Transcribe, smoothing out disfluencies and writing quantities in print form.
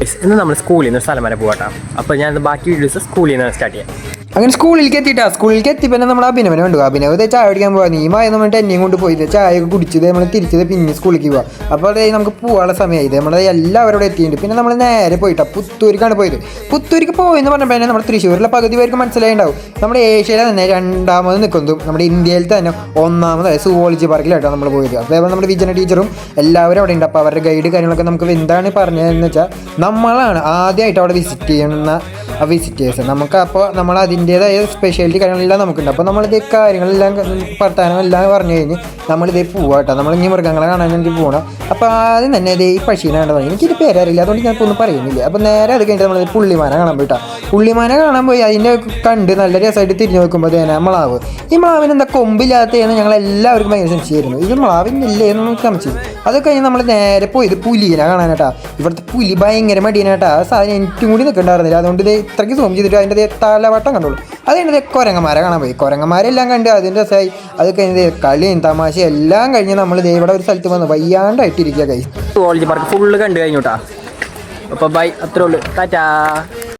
ഇന്ന് നമ്മൾ സ്കൂളിൽ നിന്ന് സ്ഥലം വരെ പോകട്ടോ. അപ്പോൾ ഞാൻ ബാക്കി വീഡിയോസ് സ്കൂളിൽ നിന്ന് സ്റ്റാർട്ട് ചെയ്യാം. അങ്ങനെ സ്കൂളിലേക്ക് എത്തിയപ്പോൾ നമ്മൾ അഭിനവനെ കണ്ടു. അഭിനവ് ചായ കുടിക്കാൻ പോകാം, നീ മായെന്ന് പറഞ്ഞിട്ട് എന്നെയും കൊണ്ട് പോയി ചായ ഒക്കെ കുടിച്ചത് നമ്മൾ തിരിച്ചത് പിന്നെ സ്കൂളിലേക്ക് പോവാം. അപ്പോൾ അതേ നമുക്ക് പോകാനുള്ള സമയമായി. നമ്മൾ എല്ലാവരോടും എത്തിയിട്ടുണ്ട്. പിന്നെ നമ്മൾ നേരെ പോയിട്ടാ പുത്തൂരിക്കാണ് പോയത്. പുത്തൂരിക്ക് പോയെന്ന് പറഞ്ഞപ്പോൾ തന്നെ നമ്മുടെ തൃശ്ശൂരിലെ പകുതി പേർക്ക് മനസ്സിലായിട്ടുണ്ടാവും. നമ്മുടെ ഏഷ്യയിലെ തന്നെ രണ്ടാമത് നിൽക്കുന്നതും നമ്മുടെ ഇന്ത്യയിൽ തന്നെ ഒന്നാമത് സുവോളജി പാർക്കിലായിട്ടാണ് നമ്മൾ പോയത്. അതേപോലെ നമ്മുടെ വിജന ടീച്ചറും എല്ലാവരും അവിടെ ഉണ്ട്. അപ്പോൾ അവരുടെ ഗൈഡ് കാര്യങ്ങളൊക്കെ നമുക്ക് എന്താണ് പറഞ്ഞതെന്ന് വെച്ചാൽ നമ്മളാണ് ആദ്യമായിട്ട് അവിടെ വിസിറ്റ് ചെയ്യുന്ന വിസിറ്റേഴ്സ്. നമുക്ക് അപ്പോൾ നമ്മൾ അതിൻ്റേതായ സ്പെഷ്യാലിറ്റി കാര്യങ്ങളെല്ലാം നമുക്കുണ്ട്. അപ്പോൾ നമ്മളിത് കാര്യങ്ങളെല്ലാം വർത്താനമെല്ലാം പറഞ്ഞു കഴിഞ്ഞ് നമ്മളിതേ പോവാട്ടോ. നമ്മളിങ്ങനെ മൃഗങ്ങളെ കാണാൻ വേണ്ടി പോകണം. അപ്പോൾ ആദ്യം തന്നെ ഇതേ ഈ പശീനാണ്ട് പറഞ്ഞു. എനിക്കിത് പേരറിയില്ല, അതുകൊണ്ട് ഞാനിപ്പോൾ ഒന്നും പറയുന്നില്ല. അപ്പോൾ നേരെ അത് കഴിഞ്ഞിട്ട് നമ്മൾ പുള്ളിമാനെ കാണാൻ പോയിട്ടാ. പുള്ളിമാനെ കാണാൻ പോയി അതിൻ്റെ കണ്ട് നല്ല രസമായിട്ട് തിരിഞ്ഞു നോക്കുമ്പോൾ തന്നെ മ്ലാവ്. ഈ മ്ലാവിന് എന്താ കൊമ്പില്ലാത്തതെന്ന് ഞങ്ങളെല്ലാവർക്കും ഭയങ്കര സംശയമായിരുന്നു. ഇത് മ്ലാവിനില്ലേ എന്നൊന്നും സംശയം. അത് കഴിഞ്ഞ് നമ്മൾ നേരെ പോയത് പുലിനെ കാണാനായിട്ടാ. ഇവിടുത്തെ പുലി ഭയങ്കര മടിയനായിട്ടാ. ആ സാധനം എനിക്കും കൂടി നിൽക്കണ്ടായിരുന്നില്ല. അതുകൊണ്ട് ഇത് ഇത്രയ്ക്ക് സൂം ചെയ്തിട്ട് അതിൻ്റെ തലവട്ടം കണ്ടോളൂ. അത് കഴിഞ്ഞത് കുരങ്ങന്മാരെ കാണാൻ പോയി. കുരങ്ങന്മാരെല്ലാം കണ്ട് അതിൻ്റെ രസമായി. അത് കഴിഞ്ഞത് കളിയും തമാശയും എല്ലാം കഴിഞ്ഞ് നമ്മൾ ഇവിടെ ഒരു സ്ഥലത്ത് വന്ന് വയ്യാണ്ടായിട്ടിരിക്കുക. സുവോളജി പാർക്ക് ഫുള്ള് കണ്ടു കഴിഞ്ഞോട്ടാ. അപ്പോൾ ബൈ, അത്രേ ഉള്ളൂ, ടാറ്റാ.